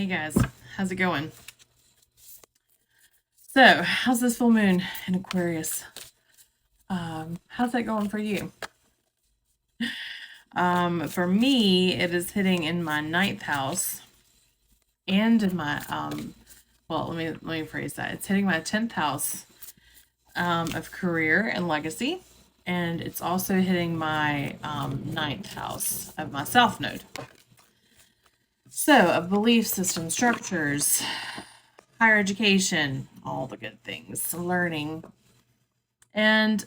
Hey guys, how's it going? So, how's this full moon in Aquarius? How's that going for you? For me, it is hitting in my ninth house and in my well, let me phrase that. It's hitting my 10th house of career and legacy, and it's also hitting my ninth house of my South Node. So, of belief system structures, higher education, all the good things, learning. And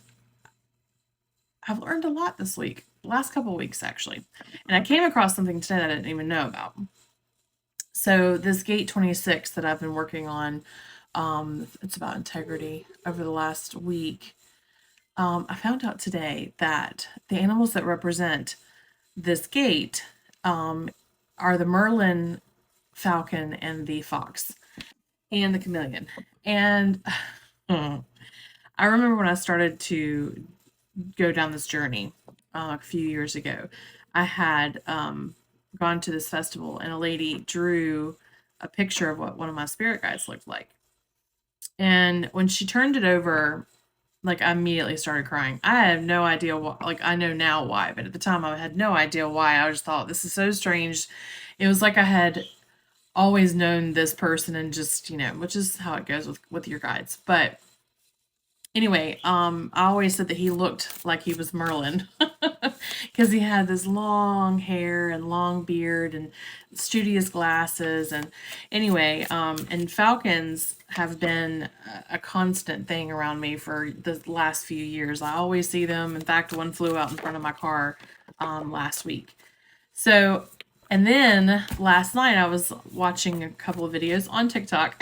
I've learned a lot this week, last couple weeks actually. And I came across something today that I didn't even know about. So this Gate 26 that I've been working on, it's about integrity over the last week. I found out today that the animals that represent this gate are the Merlin falcon and the fox and the chameleon. And I remember when I started to go down this journey a few years ago, I had gone to this festival and a lady drew a picture of what one of my spirit guides looked like. And when she turned it over, like I immediately started crying. I have no idea why. Like I know now why, but at the time I had no idea why. I just thought this is so strange. It was like I had always known this person and just, which is how it goes with your guides. But anyway, I always said that he looked like he was Merlin because he had this long hair and long beard and studious glasses. And anyway, and falcons have been a constant thing around me for the last few years. I always see them. In fact, one flew out in front of my car last week. So, and then last night I was watching a couple of videos on TikTok,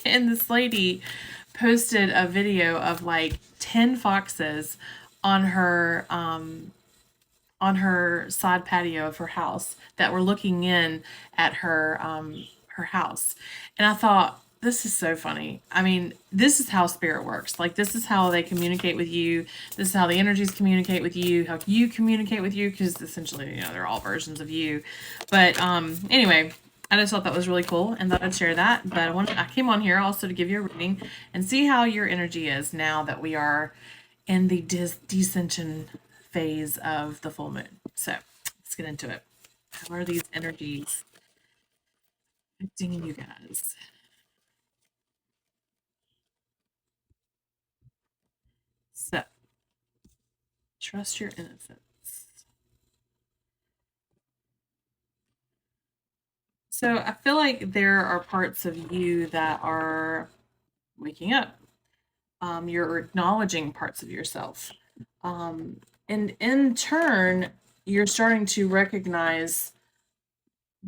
and this lady posted a video of like 10 foxes on her side patio of her house that were looking in at her house. And I thought, this is so funny. I mean, this is how spirit works. Like, this is how they communicate with you. This is how the energies communicate with you, how you communicate with you, because essentially, they're all versions of you. But anyway, I just thought that was really cool and thought I'd share that. But I came on here also to give you a reading and see how your energy is now that we are in the descension phase of the full moon. So let's get into it. How are these energies affecting you guys? So trust your innocence. So I feel like there are parts of you that are waking up. You're acknowledging parts of yourself. And in turn, you're starting to recognize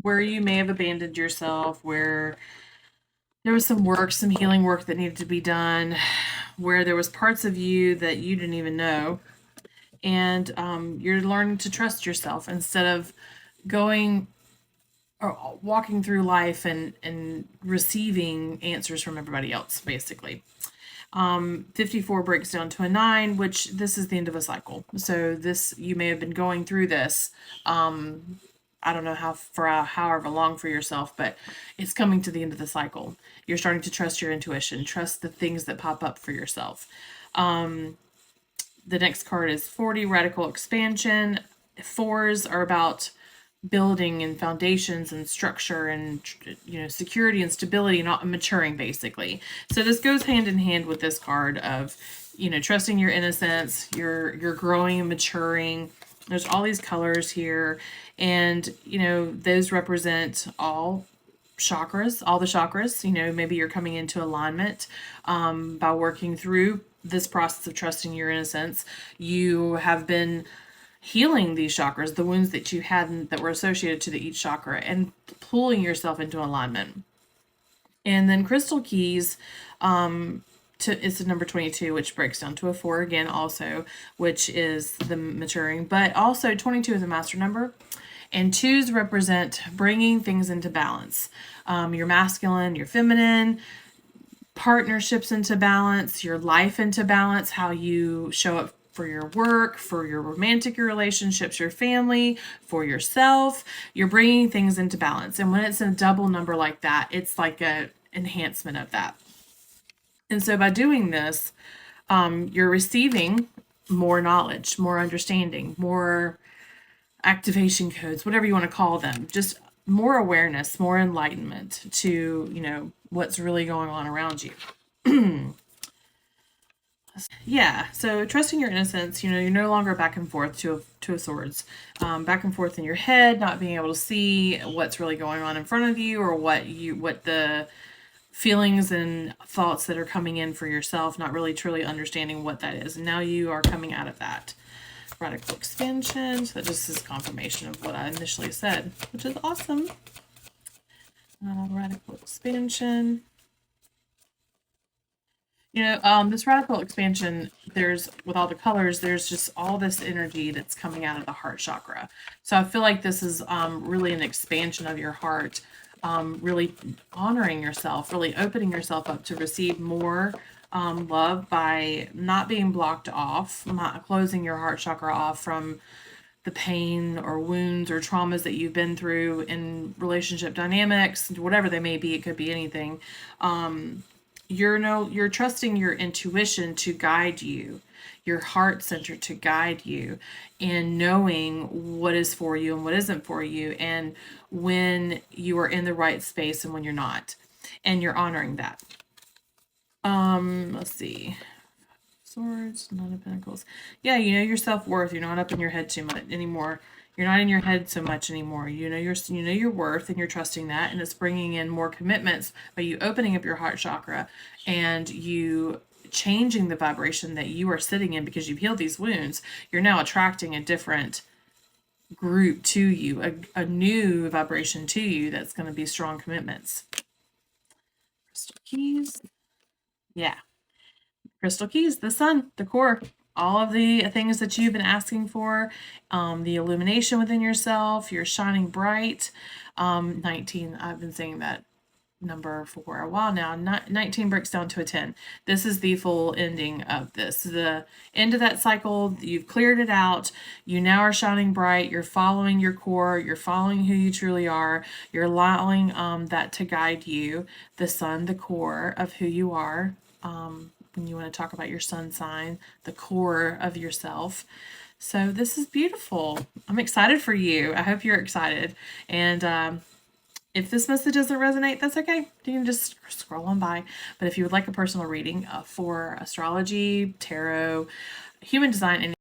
where you may have abandoned yourself, where there was some healing work that needed to be done, where there was parts of you that you didn't even know. And you're learning to trust yourself instead of going or walking through life and receiving answers from everybody else, basically. 54 breaks down to a 9, which this is the end of a cycle. So you may have been going through this. I don't know however long for yourself, but it's coming to the end of the cycle. You're starting to trust your intuition, trust the things that pop up for yourself. The next card is 40, radical expansion. 4s are about building and foundations and structure and security and stability, not maturing, basically. So this goes hand in hand with this card of trusting your innocence. You're growing and maturing. There's all these colors here, and those represent all chakras, all the chakras. Maybe you're coming into alignment by working through this process of trusting your innocence. You have been healing these chakras, the wounds that you had that were associated to each chakra, and pulling yourself into alignment. And then crystal keys, it's the number 22, which breaks down to a 4 again, also, which is the maturing. But also 22 is a master number. And 2s represent bringing things into balance. Your masculine, your feminine, partnerships into balance, your life into balance, how you show up your work, for your romantic relationships, your family, for yourself. You're bringing things into balance. And when it's a double number like that, it's like a enhancement of that. And so by doing this, you're receiving more knowledge, more understanding, more activation codes, whatever you want to call them, just more awareness, more enlightenment to, what's really going on around you. Yeah, so trusting your innocence, you're no longer back and forth to a swords, back and forth in your head, not being able to see what's really going on in front of you, or what the feelings and thoughts that are coming in for yourself, not really truly understanding what that is. And now you are coming out of that. Radical expansion. So that just is confirmation of what I initially said, which is awesome. Radical expansion. This radical expansion, with all the colors, there's just all this energy that's coming out of the heart chakra. So I feel like this is really an expansion of your heart, really honoring yourself, really opening yourself up to receive more love by not being blocked off, not closing your heart chakra off from the pain or wounds or traumas that you've been through in relationship dynamics, whatever they may be. It could be anything. You're trusting your intuition to guide you, your heart center to guide you, and knowing what is for you and what isn't for you, and when you are in the right space and when you're not, and you're honoring that. Let's see. Swords, Nine of Pentacles. Yeah, you know your self-worth. You're not up in your head too much anymore. You're not in your head so much anymore. You know your worth, and you're trusting that, and it's bringing in more commitments by you opening up your heart chakra and you changing the vibration that you are sitting in because you've healed these wounds. You're now attracting a different group to you, a new vibration to you that's going to be strong commitments. Crystal keys. Yeah. Crystal keys, the sun, the core, all of the things that you've been asking for, the illumination within yourself, you're shining bright. 19, I've been saying that number for a while now. 19 breaks down to a 10. This is the full ending of this. The end of that cycle, you've cleared it out. You now are shining bright. You're following your core. You're following who you truly are. You're allowing that to guide you. The sun, the core of who you are. When you want to talk about your sun sign, the core of yourself. So this is beautiful. I'm excited for you. I hope you're excited. And if this message doesn't resonate, that's okay. You can just scroll on by. But if you would like a personal reading for astrology, tarot, human design,